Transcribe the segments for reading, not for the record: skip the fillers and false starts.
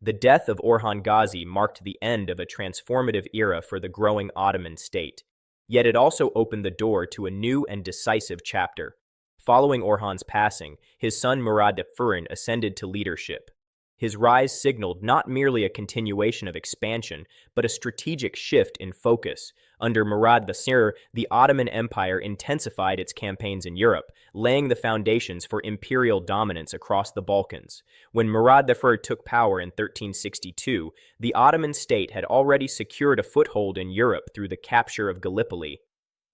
The death of Orhan Gazi marked the end of a transformative era for the growing Ottoman state. Yet it also opened the door to a new and decisive chapter. Following Orhan's passing, his son Murad II ascended to leadership. His rise signaled not merely a continuation of expansion, but a strategic shift in focus. Under Murad II, the Ottoman Empire intensified its campaigns in Europe, laying the foundations for imperial dominance across the Balkans. When Murad I took power in 1362, the Ottoman state had already secured a foothold in Europe through the capture of Gallipoli.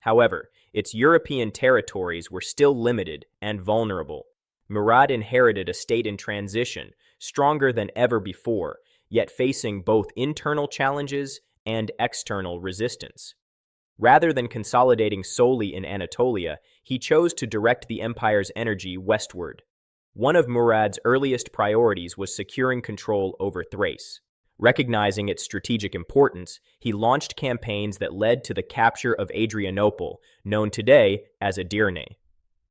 However, its European territories were still limited and vulnerable. Murad inherited a state in transition, stronger than ever before, yet facing both internal challenges and external resistance. Rather than consolidating solely in Anatolia, he chose to direct the empire's energy westward. One of Murad's earliest priorities was securing control over Thrace. Recognizing its strategic importance, he launched campaigns that led to the capture of Adrianople, known today as Edirne.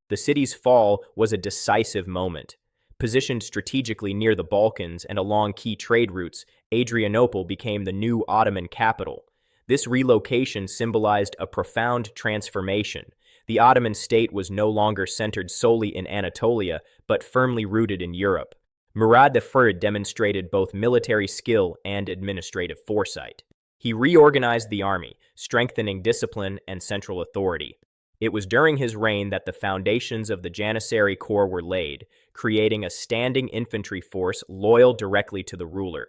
The city's fall was a decisive moment. Positioned strategically near the Balkans and along key trade routes, Adrianople became the new Ottoman capital. This relocation symbolized a profound transformation. The Ottoman state was no longer centered solely in Anatolia, but firmly rooted in Europe. Murad I demonstrated both military skill and administrative foresight. He reorganized the army, strengthening discipline and central authority. It was during his reign that the foundations of the Janissary Corps were laid, creating a standing infantry force loyal directly to the ruler.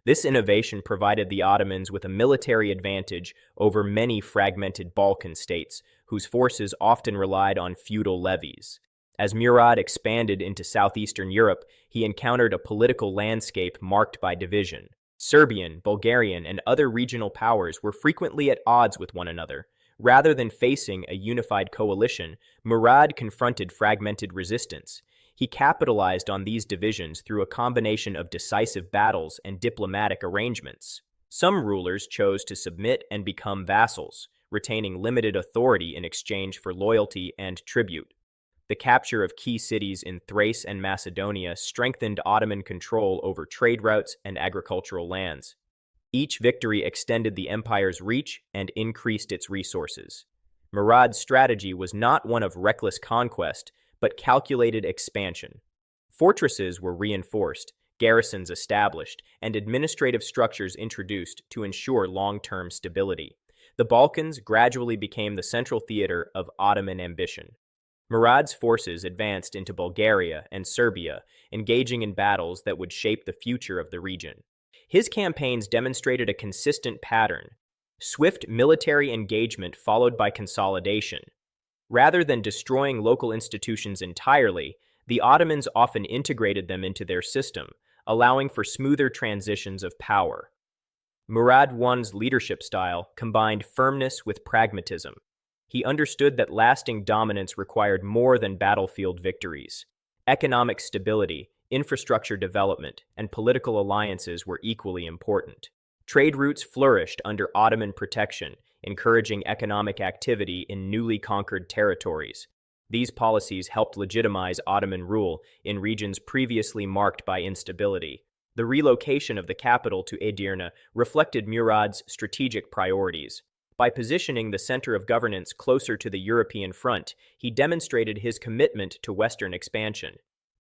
This innovation provided the Ottomans with a military advantage over many fragmented Balkan states, whose forces often relied on feudal levies. As Murad expanded into southeastern Europe, he encountered a political landscape marked by division. Serbian, Bulgarian, and other regional powers were frequently at odds with one another. Rather than facing a unified coalition, Murad confronted fragmented resistance. He capitalized on these divisions through a combination of decisive battles and diplomatic arrangements. Some rulers chose to submit and become vassals, retaining limited authority in exchange for loyalty and tribute. The capture of key cities in Thrace and Macedonia strengthened Ottoman control over trade routes and agricultural lands. Each victory extended the empire's reach and increased its resources. Murad's strategy was not one of reckless conquest, but calculated expansion. Fortresses were reinforced, garrisons established, and administrative structures introduced to ensure long-term stability. The Balkans gradually became the central theater of Ottoman ambition. Murad's forces advanced into Bulgaria and Serbia, engaging in battles that would shape the future of the region. His campaigns demonstrated a consistent pattern: swift military engagement followed by consolidation. Rather than destroying local institutions entirely, the Ottomans often integrated them into their system, allowing for smoother transitions of power. Murad I's leadership style combined firmness with pragmatism. He understood that lasting dominance required more than battlefield victories. Economic stability, infrastructure development, and political alliances were equally important. Trade routes flourished under Ottoman protection, encouraging economic activity in newly conquered territories. These policies helped legitimize Ottoman rule in regions previously marked by instability. The relocation of the capital to Edirne reflected Murad's strategic priorities. By positioning the center of governance closer to the European front, he demonstrated his commitment to Western expansion.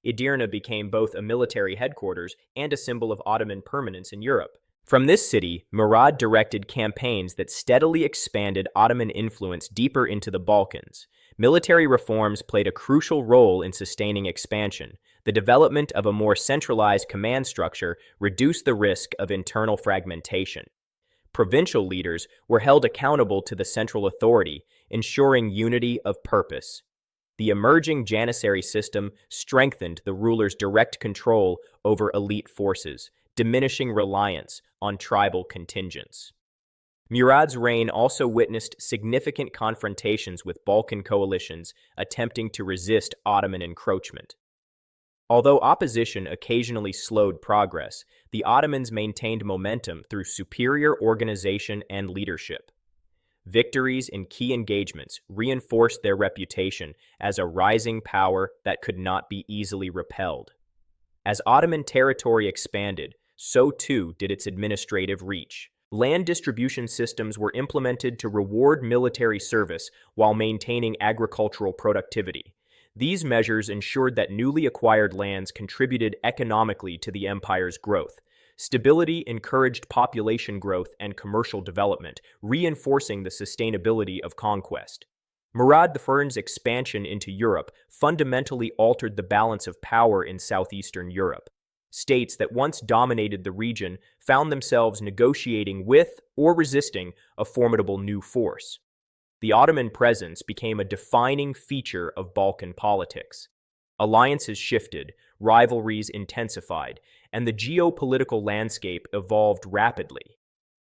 Edirne became both a military headquarters and a symbol of Ottoman permanence in Europe. From this city, Murad directed campaigns that steadily expanded Ottoman influence deeper into the Balkans. Military reforms played a crucial role in sustaining expansion. The development of a more centralized command structure reduced the risk of internal fragmentation. Provincial leaders were held accountable to the central authority, ensuring unity of purpose. The emerging Janissary system strengthened the ruler's direct control over elite forces, diminishing reliance on tribal contingents. Murad's reign also witnessed significant confrontations with Balkan coalitions attempting to resist Ottoman encroachment. Although opposition occasionally slowed progress, the Ottomans maintained momentum through superior organization and leadership. Victories in key engagements reinforced their reputation as a rising power that could not be easily repelled. As Ottoman territory expanded, so too did its administrative reach. Land distribution systems were implemented to reward military service while maintaining agricultural productivity. These measures ensured that newly acquired lands contributed economically to the empire's growth. Stability encouraged population growth and commercial development, reinforcing the sustainability of conquest. Murad I's expansion into Europe fundamentally altered the balance of power in southeastern Europe. States that once dominated the region found themselves negotiating with or resisting a formidable new force. The Ottoman presence became a defining feature of Balkan politics. Alliances shifted, rivalries intensified, and the geopolitical landscape evolved rapidly.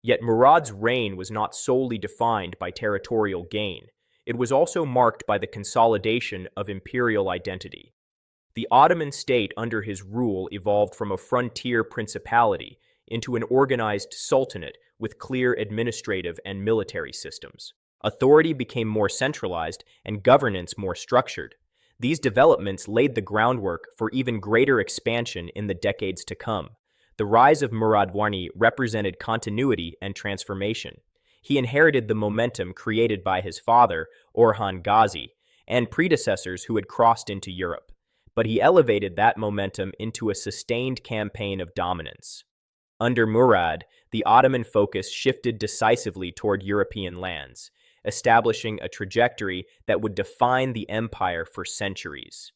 Yet Murad's reign was not solely defined by territorial gain. It was also marked by the consolidation of imperial identity. The Ottoman state under his rule evolved from a frontier principality into an organized sultanate with clear administrative and military systems. Authority became more centralized and governance more structured. These developments laid the groundwork for even greater expansion in the decades to come. The rise of Murad represented continuity and transformation. He inherited the momentum created by his father, Orhan Gazi, and predecessors who had crossed into Europe. But he elevated that momentum into a sustained campaign of dominance. Under Murad, the Ottoman focus shifted decisively toward European lands, establishing a trajectory that would define the empire for centuries.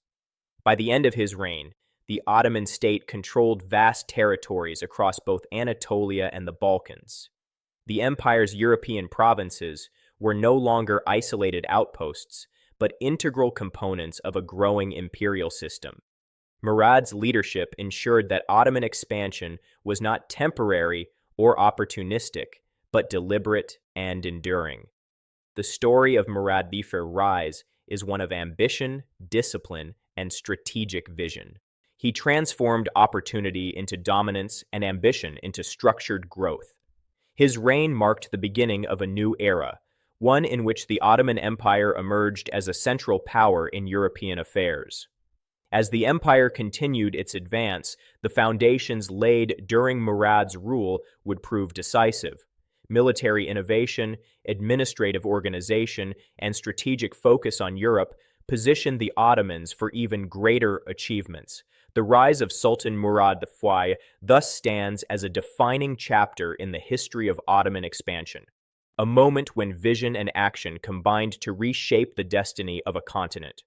By the end of his reign, the Ottoman state controlled vast territories across both Anatolia and the Balkans. The empire's European provinces were no longer isolated outposts, but integral components of a growing imperial system. Murad's leadership ensured that Ottoman expansion was not temporary or opportunistic, but deliberate and enduring. The story of Murad I's rise is one of ambition, discipline, and strategic vision. He transformed opportunity into dominance and ambition into structured growth. His reign marked the beginning of a new era, one in which the Ottoman Empire emerged as a central power in European affairs. As the empire continued its advance, the foundations laid during Murad's rule would prove decisive. Military innovation, administrative organization, and strategic focus on Europe positioned the Ottomans for even greater achievements. The rise of Sultan Murad I thus stands as a defining chapter in the history of Ottoman expansion, a moment when vision and action combined to reshape the destiny of a continent.